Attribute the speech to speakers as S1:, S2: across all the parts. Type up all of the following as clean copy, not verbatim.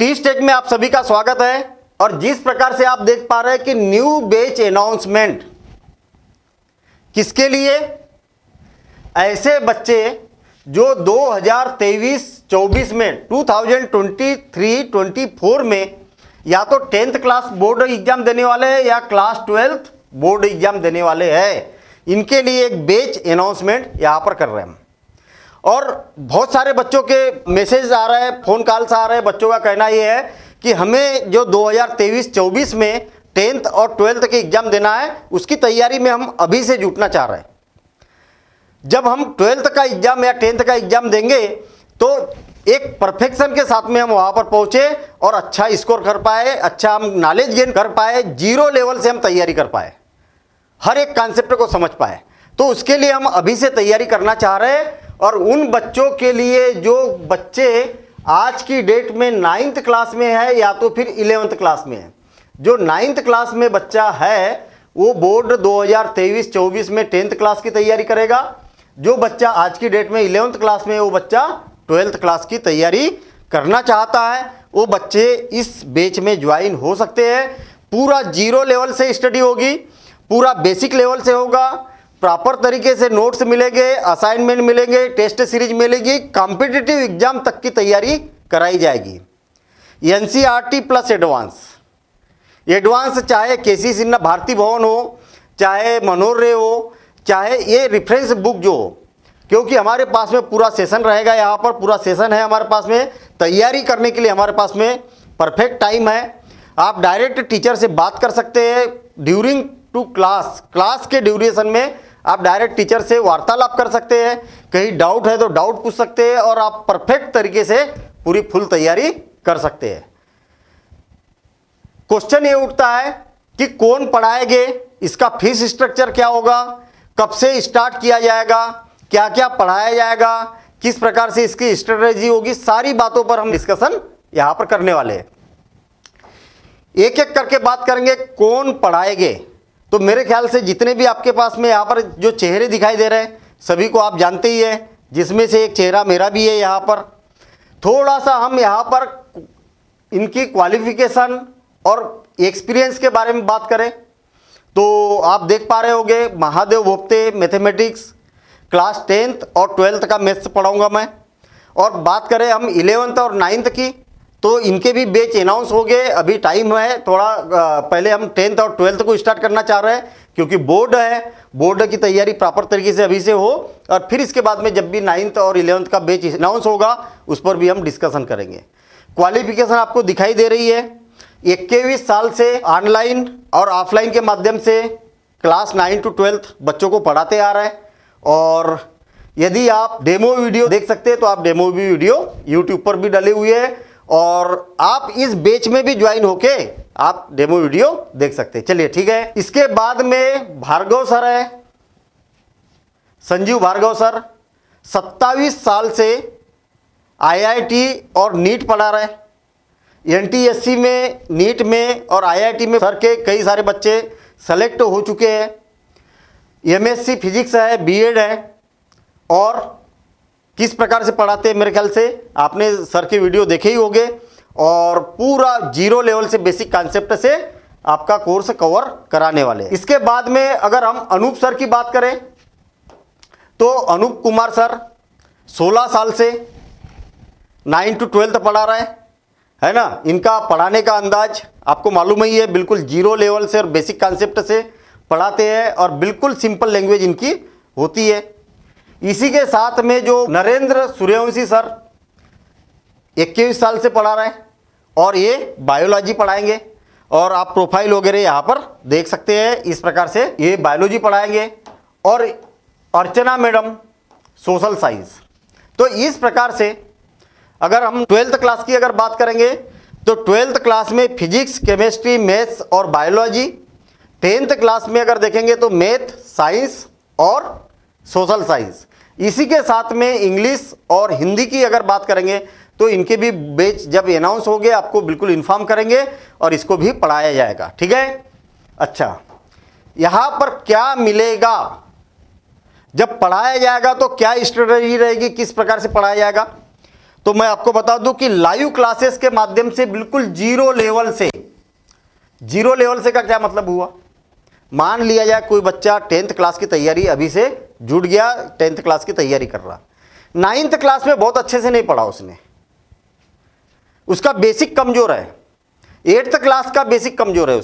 S1: T take में आप सभी का स्वागत है। और जिस प्रकार से आप देख पा रहे हैं कि न्यू बैच अनाउंसमेंट किसके लिए, ऐसे बच्चे जो 2023-24 में 2023-24 में या तो 10th क्लास बोर्ड एग्जाम देने वाले हैं या क्लास 12th बोर्ड एग्जाम देने वाले हैं, इनके लिए एक बैच अनाउंसमेंट यहां पर कर रहे हैं। और बहुत सारे बच्चों के मैसेज आ रहे हैं, फोन कॉल्स आ रहे हैं। बच्चों का कहना यह है कि हमें जो 2023-24 में 10th और 12th के एग्जाम देना है, उसकी तैयारी में हम अभी से जुटना चाह रहे हैं। जब हम 12th का एग्जाम या 10th का एग्जाम देंगे तो एक परफेक्शन के साथ में हम वहां पर पहुंचे और अच्छा स्कोर कर पाए, अच्छा हम नॉलेज गेन कर पाए, जीरो लेवल से हम तैयारी कर पाए, हर एक कॉन्सेप्ट को समझ पाए। तो उसके लिए हम अभी से तैयारी करना चाह रहे हैं। और उन बच्चों के लिए जो बच्चे आज की डेट में 9th क्लास में है या तो फिर 11th क्लास में है, जो 9th क्लास में बच्चा है वो बोर्ड 2023-24 में 10th क्लास की तैयारी करेगा। जो बच्चा आज की डेट में 11th क्लास में है वो बच्चा 12th क्लास की तैयारी करना चाहता है, वो बच्चे इस बैच में ज्वाइन हो सकते हैं। पूरा जीरो लेवल से स्टडी होगी, पूरा बेसिक लेवल से होगा, प्रॉपर तरीके से नोट्स मिलेंगे, असाइनमेंट मिलेंगे, टेस्ट सीरीज मिलेगी, कॉम्पिटिटिव एग्जाम तक की तैयारी कराई जाएगी। एनसीईआरटी प्लस एडवांस चाहे केसी सिन्हा भारती भवन हो, चाहे मनोहर रे हो, चाहे ये रेफरेंस बुक जो हो, क्योंकि हमारे पास में पूरा सेशन रहेगा। यहाँ पर पूरा सेशन है हमारे पास में, तैयारी करने के लिए हमारे पास में परफेक्ट टाइम है। आप डायरेक्ट टीचर से बात कर सकते हैं ड्यूरिंग टू क्लास के ड्यूरेशन में आप डायरेक्ट टीचर से वार्तालाप कर सकते हैं। कहीं डाउट है तो डाउट पूछ सकते हैं और आप परफेक्ट तरीके से पूरी फुल तैयारी कर सकते हैं। क्वेश्चन ये उठता है कि कौन पढ़ाएंगे, इसका फीस स्ट्रक्चर क्या होगा, कब से स्टार्ट किया जाएगा, क्या क्या पढ़ाया जाएगा, किस प्रकार से इसकी स्ट्रेटेजी होगी, सारी बातों पर हम डिस्कशन यहां पर करने वाले हैं। एक एक करके बात करेंगे कौन पढ़ाएंगे। तो मेरे ख्याल से जितने भी आपके पास में यहाँ पर जो चेहरे दिखाई दे रहे हैं सभी को आप जानते ही हैं, जिसमें से एक चेहरा मेरा भी है। यहाँ पर थोड़ा सा हम यहाँ पर इनकी क्वालिफिकेशन और एक्सपीरियंस के बारे में बात करें तो आप देख पा रहे होंगे महादेव भोपते मैथमेटिक्स क्लास 10th और 12th का मैथ्स पढ़ाऊंगा मैं। और बात करें हम 11th और 9th की तो इनके भी बैच अनाउंस हो गए, अभी टाइम है थोड़ा। पहले हम 10th और 12th को स्टार्ट करना चाह रहे हैं क्योंकि बोर्ड है, बोर्ड की तैयारी प्रॉपर तरीके से अभी से हो। और फिर इसके बाद में जब भी 9th और 11th का बैच अनाउंस होगा उस पर भी हम डिस्कशन करेंगे। क्वालिफिकेशन आपको दिखाई दे रही है, 21 साल से ऑनलाइन और ऑफलाइन के माध्यम से क्लास 9 to 12 बच्चों को पढ़ाते आ रहे हैं। और यदि आप डेमो वीडियो देख सकते हैं तो आप डेमो भी वीडियो यूट्यूब पर भी डले हुए हैं और आप इस बैच में भी ज्वाइन होके आप डेमो वीडियो देख सकते हैं। चलिए ठीक है। इसके बाद में भार्गव सर है, संजीव भार्गव सर 27 साल से आईआईटी और नीट पढ़ा रहे हैं। एनटीएससी में, नीट में और आईआईटी में सर के कई सारे बच्चे सेलेक्ट हो चुके हैं। एमएससी फिजिक्स है, बीएड है। और किस प्रकार से पढ़ाते हैं मेरे ख्याल से आपने सर के वीडियो देखे ही होंगे। और पूरा जीरो लेवल से बेसिक कॉन्सेप्ट से आपका कोर्स कवर कराने वाले हैं। इसके बाद में अगर हम अनूप सर की बात करें तो अनूप कुमार सर 16 साल से 9 to 12 पढ़ा रहे हैं, है ना। इनका पढ़ाने का अंदाज आपको मालूम ही है, बिल्कुल जीरो लेवल से और बेसिक कॉन्सेप्ट से पढ़ाते हैं और बिल्कुल सिंपल लैंग्वेज इनकी होती है। इसी के साथ में जो नरेंद्र सूर्यवंशी सर 21 साल से पढ़ा रहे हैं और ये बायोलॉजी पढ़ाएंगे। और आप प्रोफाइल वगैरह यहाँ पर देख सकते हैं, इस प्रकार से ये बायोलॉजी पढ़ाएंगे। और अर्चना मैडम सोशल साइंस। तो इस प्रकार से अगर हम 12th क्लास की अगर बात करेंगे तो 12th क्लास में फिजिक्स, केमिस्ट्री, मैथ्स और बायोलॉजी। 10th क्लास में अगर देखेंगे तो मैथ, साइंस और सोशल साइंस। इसी के साथ में इंग्लिश और हिंदी की अगर बात करेंगे तो इनके भी बैच जब अनाउंस हो गए आपको बिल्कुल इन्फॉर्म करेंगे और इसको भी पढ़ाया जाएगा। ठीक है। अच्छा, यहाँ पर क्या मिलेगा जब पढ़ाया जाएगा तो क्या स्ट्रेटजी रहेगी, किस प्रकार से पढ़ाया जाएगा। तो मैं आपको बता दूं कि लाइव क्लासेस के माध्यम से बिल्कुल जीरो लेवल से का क्या मतलब हुआ? मान लिया जाए कोई बच्चा 10th क्लास की तैयारी अभी से जुट गया, 10th क्लास की तैयारी कर रहा, 9th क्लास में बहुत अच्छे से नहीं पढ़ा उसने, उसका बेसिक कमजोर है, 8th क्लास का बेसिक कमजोर है,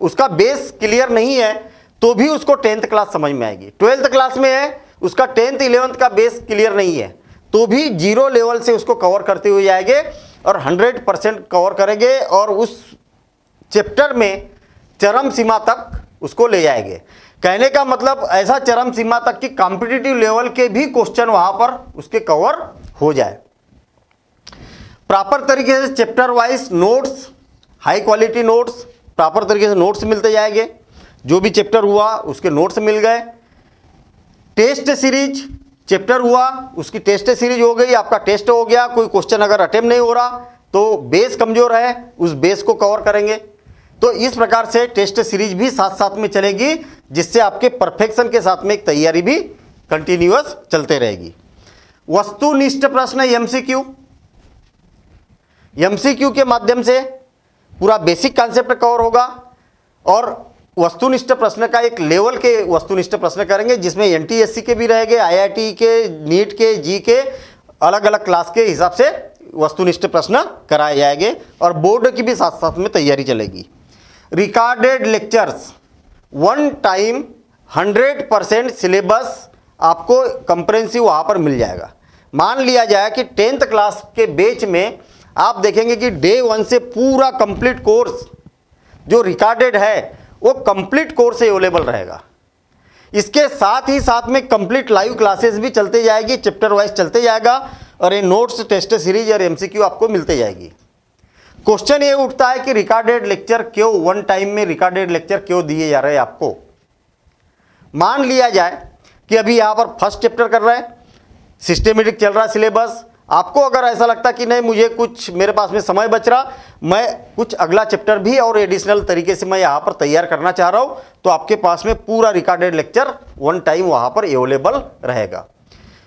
S1: उसका बेस क्लियर नहीं है, तो भी उसको 10th क्लास समझ में आएगी। 12th क्लास में है, उसका 10th 11th का बेस क्लियर नहीं है, तो भी जीरो लेवल से उसको कवर करते हुए जाएंगे और 100% कवर करेंगे और उस चैप्टर में चरम सीमा तक उसको ले जाएंगे। कहने का मतलब ऐसा चरम सीमा तक कि कॉम्पिटिटिव लेवल के भी क्वेश्चन वहां पर उसके कवर हो जाए। प्रॉपर तरीके से chapter wise notes, high quality notes, proper तरीके से नोट्स मिलते जाएंगे, जो भी चैप्टर हुआ उसके नोट्स मिल गए। टेस्ट सीरीज, चैप्टर हुआ उसकी टेस्ट सीरीज हो गई, आपका टेस्ट हो गया, कोई क्वेश्चन अगर अटेम्प्ट नहीं हो रहा तो बेस कमजोर है, उस बेस को कवर करेंगे। तो इस प्रकार से टेस्ट सीरीज भी साथ साथ में चलेगी, जिससे आपके परफेक्शन के साथ में एक तैयारी भी कंटिन्यूअस चलते रहेगी। वस्तुनिष्ठ प्रश्न एमसीक्यू के माध्यम से पूरा बेसिक कॉन्सेप्ट कवर होगा और वस्तुनिष्ठ प्रश्न का एक लेवल के वस्तुनिष्ठ प्रश्न करेंगे, जिसमें एनटीएससी के भी रहेंगे, आईआईटी के, नीट के, जी के, अलग अलग क्लास के हिसाब से वस्तुनिष्ठ प्रश्न कराए जाएंगे और बोर्ड की भी साथ साथ में तैयारी चलेगी। Recorded lectures, one time 100% syllabus आपको कंप्रेहेंसिव वहाँ पर मिल जाएगा। मान लिया जाए कि 10th क्लास के बैच में आप देखेंगे कि डे 1 से पूरा कंप्लीट कोर्स जो रिकॉर्डेड है वो कंप्लीट कोर्स अवेलेबल रहेगा। इसके साथ ही साथ में कंप्लीट लाइव क्लासेस भी चलते जाएगी, चैप्टर वाइज चलते जाएगा और ये नोट्स, टेस्ट सीरीज और एमसीक्यू आपको मिलते जाएगी। क्वेश्चन ये उठता है कि रिकॉर्डेड लेक्चर क्यों, वन टाइम में रिकॉर्डेड लेक्चर क्यों दिए जा रहे हैं आपको? मान लिया जाए कि अभी यहां पर फर्स्ट चैप्टर कर रहे हैं, सिस्टमेटिक चल रहा है सिलेबस, आपको अगर ऐसा लगता कि नहीं मुझे कुछ मेरे पास में समय बच रहा, मैं कुछ अगला चैप्टर भी और एडिशनल तरीके से मैं यहाँ पर तैयार करना चाह रहा हूँ, तो आपके पास में पूरा रिकॉर्डेड लेक्चर वन टाइम वहाँ पर अवेलेबल रहेगा।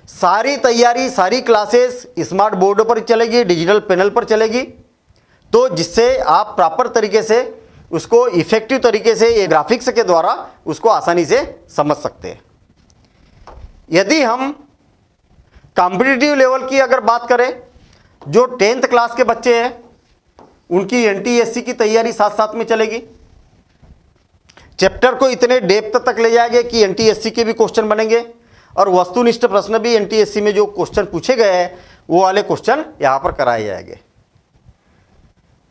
S1: सारी तैयारी, सारी क्लासेस स्मार्ट बोर्ड पर चलेगी, डिजिटल पैनल पर चलेगी, तो जिससे आप प्रॉपर तरीके से उसको इफेक्टिव तरीके से ये ग्राफिक्स के द्वारा उसको आसानी से समझ सकते हैं। यदि हम कॉम्पिटिटिव लेवल की अगर बात करें, जो 10th क्लास के बच्चे हैं उनकी एनटीएससी की तैयारी साथ साथ में चलेगी। चैप्टर को इतने डेप्थ तक ले जाएंगे कि एनटीएससी के भी क्वेश्चन बनेंगे और वस्तुनिष्ठ प्रश्न भी एनटीएससी में जो क्वेश्चन पूछे गए हैं वो वाले क्वेश्चन यहां पर कराए जाएंगे।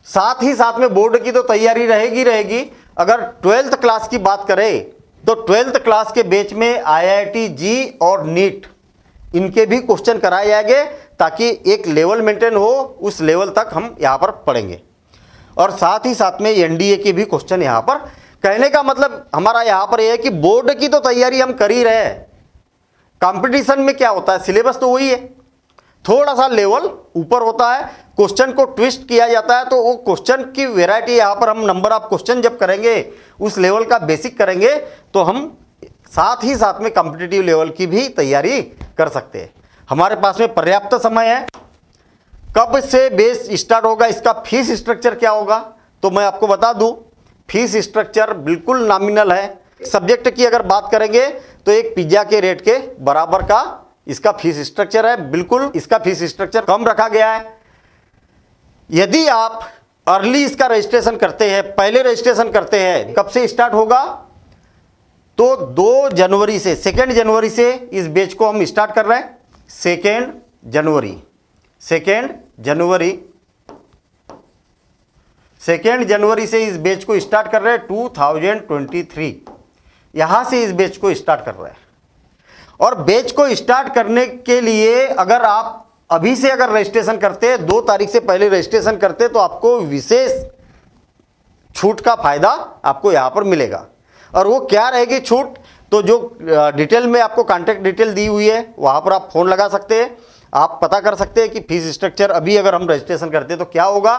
S1: साथ ही साथ में बोर्ड की तो तैयारी रहेगी। अगर 12th क्लास की बात करें तो 12th क्लास के बैच में आईआईटी, जी और नीट इनके भी क्वेश्चन कराए जाएंगे, ताकि एक लेवल मेंटेन हो, उस लेवल तक हम यहाँ पर पढ़ेंगे। और साथ ही साथ में एनडीए के भी क्वेश्चन यहाँ पर, कहने का मतलब हमारा यहाँ पर यह है कि बोर्ड की तो तैयारी हम कर ही रहे हैं, कंपटीशन में क्या होता है, सिलेबस तो वही है, थोड़ा सा लेवल ऊपर होता है, क्वेश्चन को ट्विस्ट किया जाता है, तो वो क्वेश्चन की वैरायटी यहाँ पर हम नंबर ऑफ क्वेश्चन जब करेंगे, उस लेवल का बेसिक करेंगे, तो हम साथ ही साथ में कॉम्पिटिटिव लेवल की भी तैयारी कर सकते हैं। हमारे पास में पर्याप्त समय है। कब से बेस स्टार्ट होगा, इसका फीस स्ट्रक्चर क्या होगा, तो मैं आपको बता दूं, फीस स्ट्रक्चर बिल्कुल नॉमिनल है। सब्जेक्ट की अगर बात करेंगे तो एक पिज्जा के रेट के बराबर का इसका फीस स्ट्रक्चर है, बिल्कुल इसका फीस स्ट्रक्चर कम रखा गया है। यदि आप अर्ली इसका रजिस्ट्रेशन करते हैं, पहले रजिस्ट्रेशन करते हैं, कब से स्टार्ट होगा, तो 2 जनवरी से, 2 जनवरी से इस बैच को हम स्टार्ट कर रहे हैं। 2 जनवरी से इस बैच को स्टार्ट कर रहे हैं। 2023 यहां से इस बैच को स्टार्ट कर रहे हैं। और बैच को स्टार्ट करने के लिए अगर आप अभी से अगर रजिस्ट्रेशन करते हैं, 2 तारीख से पहले रजिस्ट्रेशन करते हैं, तो आपको विशेष छूट का फायदा आपको यहां पर मिलेगा। और वो क्या रहेगी छूट, तो जो डिटेल में आपको कांटेक्ट डिटेल दी हुई है वहाँ पर आप फ़ोन लगा सकते हैं, आप पता कर सकते हैं कि फीस स्ट्रक्चर अभी अगर हम रजिस्ट्रेशन करते हैं तो क्या होगा,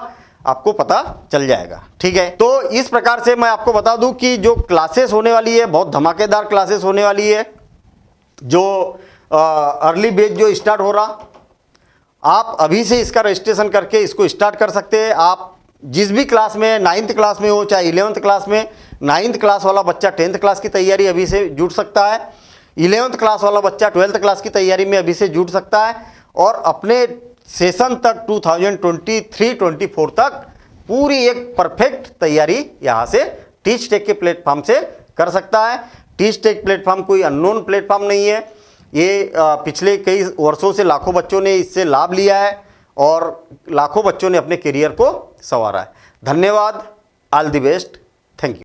S1: आपको पता चल जाएगा। ठीक है, तो इस प्रकार से मैं आपको बता दूं कि जो क्लासेस होने वाली है बहुत धमाकेदार क्लासेस होने वाली है। जो अर्ली बैच जो स्टार्ट हो रहा आप अभी से इसका रजिस्ट्रेशन करके इसको स्टार्ट कर सकते हैं। आप जिस भी क्लास में, 9th क्लास में हो चाहे 11th क्लास में, 9th क्लास वाला बच्चा 10th क्लास की तैयारी अभी से जुट सकता है, 11th क्लास वाला बच्चा 12th क्लास की तैयारी में अभी से जुट सकता है और अपने सेशन तक 2023-24 तक पूरी एक परफेक्ट तैयारी यहाँ से टीच टेक के प्लेटफॉर्म से कर सकता है। टीच टेक प्लेटफॉर्म कोई अननोन प्लेटफॉर्म नहीं है, ये पिछले कई वर्षों से लाखों बच्चों ने इससे लाभ लिया है और लाखों बच्चों ने अपने करियर को संवारा है। धन्यवाद, all the best, thank you.